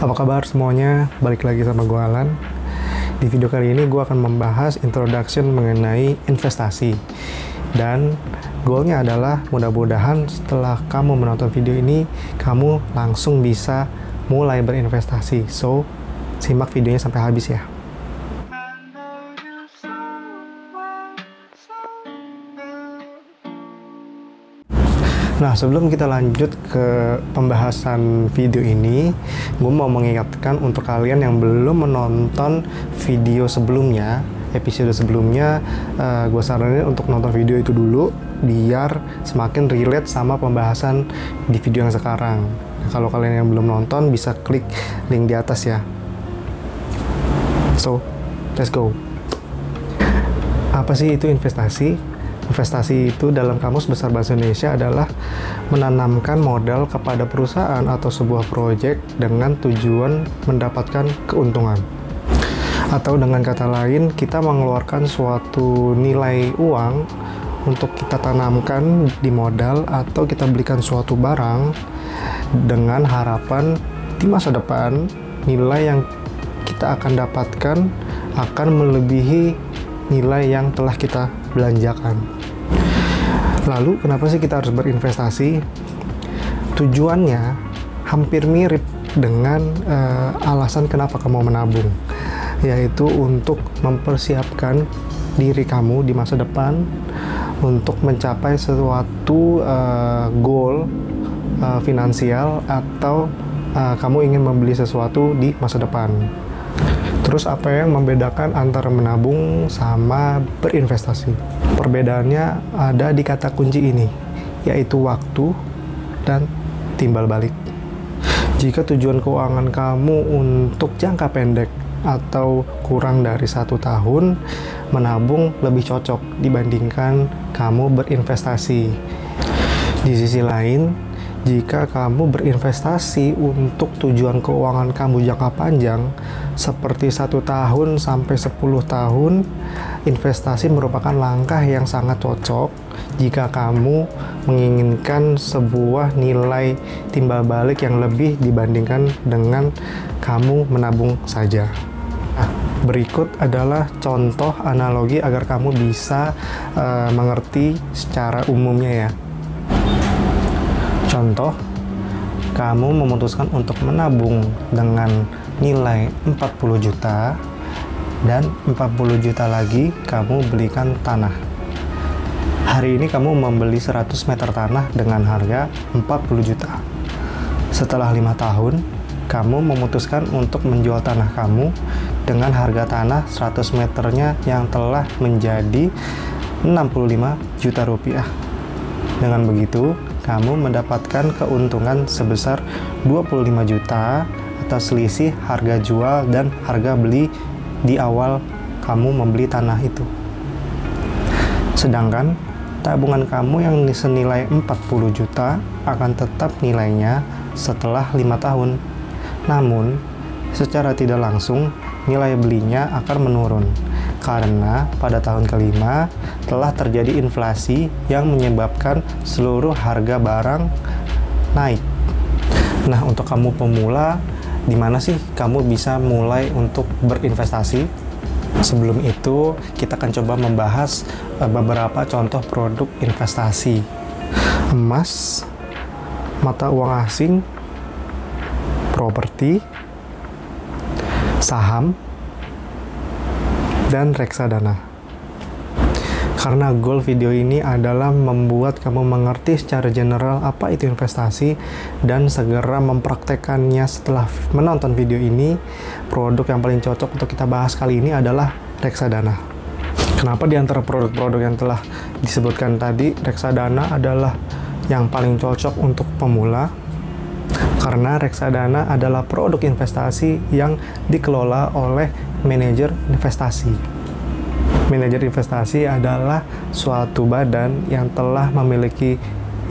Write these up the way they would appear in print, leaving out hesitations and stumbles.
Apa kabar semuanya? Balik lagi sama gue Alan. Di video kali ini gue akan membahas introduction mengenai investasi. Dan goalnya adalah mudah-mudahan setelah kamu menonton video ini, kamu langsung bisa mulai berinvestasi. So, simak videonya sampai habis ya. Nah, sebelum kita lanjut ke pembahasan video ini, gue mau mengingatkan untuk kalian yang belum menonton video sebelumnya, episode sebelumnya, gue saranin untuk nonton video itu dulu, biar semakin relate sama pembahasan di video yang sekarang. Nah, kalau kalian yang belum nonton, bisa klik link di atas ya. So, let's go. Apa sih itu investasi? Investasi itu dalam Kamus Besar Bahasa Indonesia adalah menanamkan modal kepada perusahaan atau sebuah proyek dengan tujuan mendapatkan keuntungan. Atau dengan kata lain, kita mengeluarkan suatu nilai uang untuk kita tanamkan di modal atau kita belikan suatu barang dengan harapan di masa depan nilai yang kita akan dapatkan akan melebihi nilai yang telah kita belanjakan. Lalu kenapa sih kita harus berinvestasi? Tujuannya hampir mirip dengan alasan kenapa kamu menabung, yaitu untuk mempersiapkan diri kamu di masa depan untuk mencapai suatu goal finansial atau kamu ingin membeli sesuatu di masa depan. Terus apa yang membedakan antara menabung sama berinvestasi? Perbedaannya ada di kata kunci ini, yaitu waktu dan timbal balik. Jika tujuan keuangan kamu untuk jangka pendek atau kurang dari 1 tahun, menabung lebih cocok dibandingkan kamu berinvestasi. Di sisi lain, jika kamu berinvestasi untuk tujuan keuangan kamu jangka panjang, seperti 1 tahun sampai 10 tahun, investasi merupakan langkah yang sangat cocok jika kamu menginginkan sebuah nilai timbal balik yang lebih dibandingkan dengan kamu menabung saja. Nah, berikut adalah contoh analogi agar kamu bisa mengerti secara umumnya ya. Contoh, kamu memutuskan untuk menabung dengan nilai 40 juta dan 40 juta lagi kamu belikan tanah. Hari ini kamu membeli 100 meter tanah dengan harga 40 juta. Setelah 5 tahun, kamu memutuskan untuk menjual tanah kamu dengan harga tanah 100 meternya yang telah menjadi 65 juta rupiah. Dengan begitu, kamu mendapatkan keuntungan sebesar 25 juta atas selisih harga jual dan harga beli di awal kamu membeli tanah itu. Sedangkan tabungan kamu yang senilai 40 juta akan tetap nilainya setelah 5 tahun. Namun, secara tidak langsung nilai belinya akan menurun karena pada tahun kelima telah terjadi inflasi yang menyebabkan seluruh harga barang naik. Nah, untuk kamu pemula, di mana sih kamu bisa mulai untuk berinvestasi? Sebelum itu, kita akan coba membahas beberapa contoh produk investasi. Emas, mata uang asing, properti, saham, dan reksadana. Karena goal video ini adalah membuat kamu mengerti secara general apa itu investasi dan segera mempraktekannya setelah menonton video ini, produk yang paling cocok untuk kita bahas kali ini adalah reksadana. Kenapa di antara produk-produk yang telah disebutkan tadi, reksadana adalah yang paling cocok untuk pemula? Karena reksadana adalah produk investasi yang dikelola oleh manajer investasi. Manajer investasi adalah suatu badan yang telah memiliki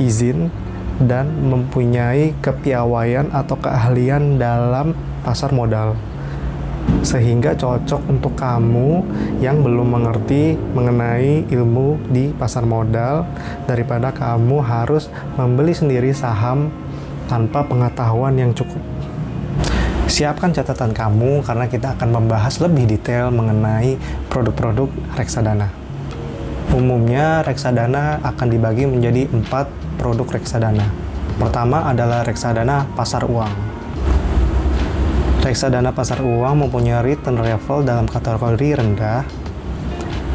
izin dan mempunyai kepiawaian atau keahlian dalam pasar modal. Sehingga cocok untuk kamu yang belum mengerti mengenai ilmu di pasar modal daripada kamu harus membeli sendiri saham tanpa pengetahuan yang cukup. Siapkan catatan kamu karena kita akan membahas lebih detail mengenai produk-produk reksadana. Umumnya reksadana akan dibagi menjadi 4 produk reksadana. Pertama adalah reksadana pasar uang. Reksadana pasar uang mempunyai return level dalam kategori rendah.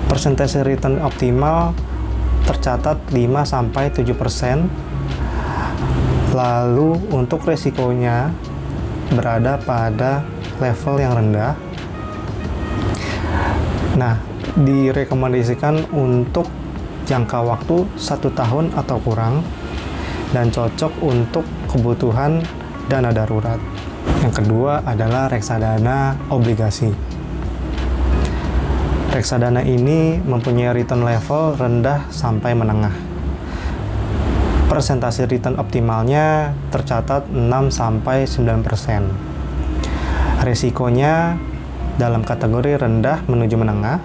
Persentase return optimal tercatat 5-7%. Lalu untuk resikonya berada pada level yang rendah. Nah, direkomendasikan untuk jangka waktu 1 tahun atau kurang dan cocok untuk kebutuhan dana darurat. Yang kedua adalah reksadana obligasi. Reksadana ini mempunyai return level rendah sampai menengah. Persentase return optimalnya tercatat 6-9%. Resikonya dalam kategori rendah menuju menengah.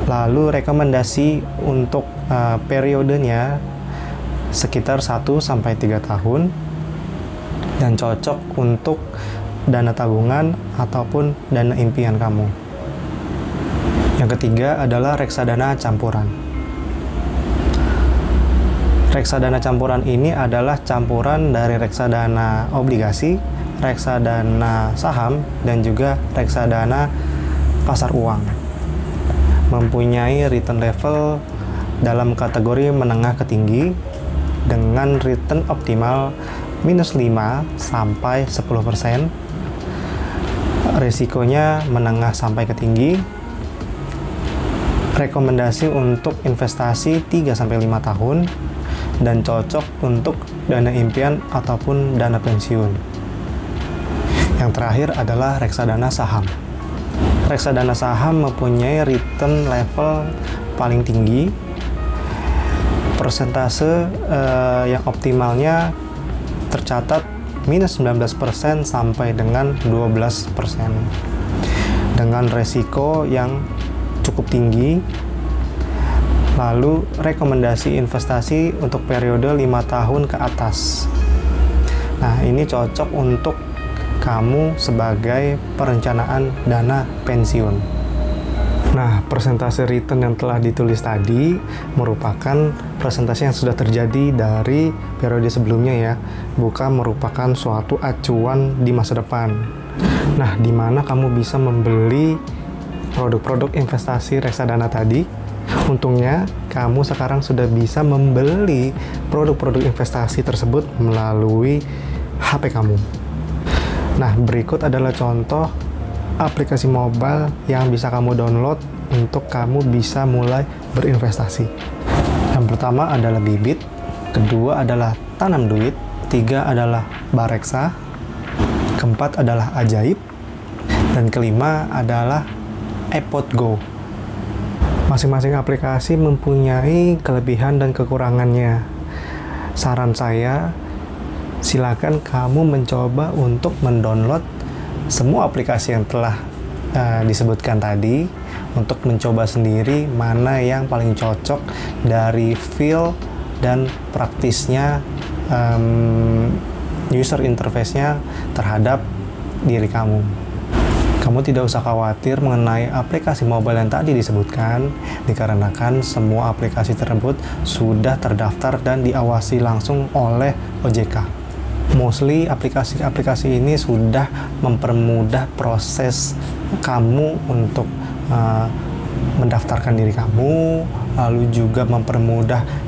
Lalu rekomendasi untuk periodenya sekitar 1-3 tahun dan cocok untuk dana tabungan ataupun dana impian kamu. Yang ketiga adalah reksadana campuran. Reksadana campuran ini adalah campuran dari reksadana obligasi, reksadana saham, dan juga reksadana pasar uang. Mempunyai return level dalam kategori menengah ke tinggi dengan return optimal -5-10%. Risikonya menengah sampai ke tinggi. Rekomendasi untuk investasi 3-5 tahun dan cocok untuk dana impian ataupun dana pensiun. Yang terakhir adalah reksadana saham. Reksadana saham mempunyai return level paling tinggi. Persentase yang optimalnya tercatat -19% sampai dengan 12%. Dengan resiko yang cukup tinggi. Lalu rekomendasi investasi untuk periode 5 tahun ke atas. Nah, ini cocok untuk kamu sebagai perencanaan dana pensiun. Nah, persentase return yang telah ditulis tadi merupakan persentase yang sudah terjadi dari periode sebelumnya ya, bukan merupakan suatu acuan di masa depan. Nah, di mana kamu bisa membeli produk-produk investasi reksadana tadi? Untungnya, kamu sekarang sudah bisa membeli produk-produk investasi tersebut melalui HP kamu. Nah, berikut adalah contoh aplikasi mobile yang bisa kamu download untuk kamu bisa mulai berinvestasi. Yang pertama adalah Bibit, kedua adalah Tanam Duit, ketiga adalah Bareksa, keempat adalah Ajaib, dan kelima adalah iPod Go. Masing-masing aplikasi mempunyai kelebihan dan kekurangannya. Saran saya, silakan kamu mencoba untuk mendownload semua aplikasi yang telah disebutkan tadi untuk mencoba sendiri mana yang paling cocok dari feel dan praktisnya user interface-nya terhadap diri kamu. Kamu tidak usah khawatir mengenai aplikasi mobile yang tadi disebutkan, dikarenakan semua aplikasi tersebut sudah terdaftar dan diawasi langsung oleh OJK. Mostly aplikasi-aplikasi ini sudah mempermudah proses kamu untuk mendaftarkan diri kamu, lalu juga mempermudah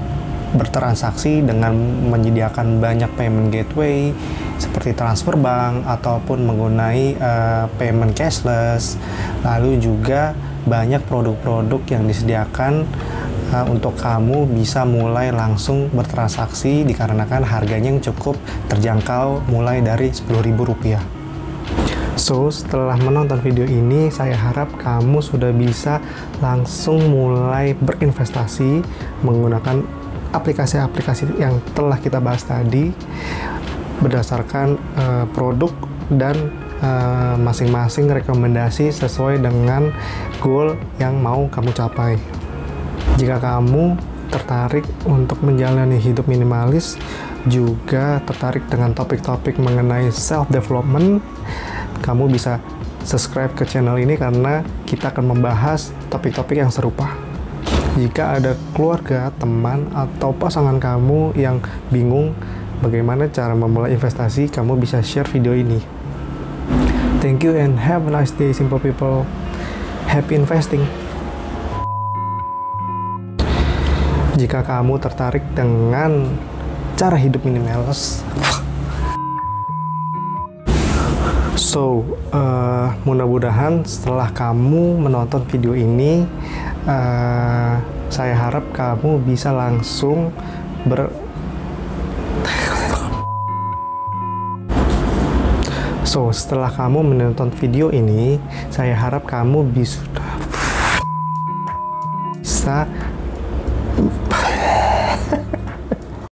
bertransaksi dengan menyediakan banyak payment gateway seperti transfer bank ataupun menggunakan payment cashless. Lalu juga banyak produk-produk yang disediakan untuk kamu bisa mulai langsung bertransaksi dikarenakan harganya yang cukup terjangkau mulai dari Rp10.000. So, setelah menonton video ini, saya harap kamu sudah bisa langsung mulai berinvestasi menggunakan aplikasi-aplikasi yang telah kita bahas tadi berdasarkan produk dan masing-masing rekomendasi sesuai dengan goal yang mau kamu capai. Jika kamu tertarik untuk menjalani hidup minimalis, juga tertarik dengan topik-topik mengenai self-development, kamu bisa subscribe ke channel ini karena kita akan membahas topik-topik yang serupa. Jika ada keluarga, teman, atau pasangan kamu yang bingung bagaimana cara memulai investasi, kamu bisa share video ini. Thank you and have a nice day, simple people. Happy investing. Jika kamu tertarik dengan cara hidup minimalis, mudah-mudahan setelah kamu menonton video ini, saya harap kamu bisa langsung setelah kamu menonton video ini, saya harap kamu bisa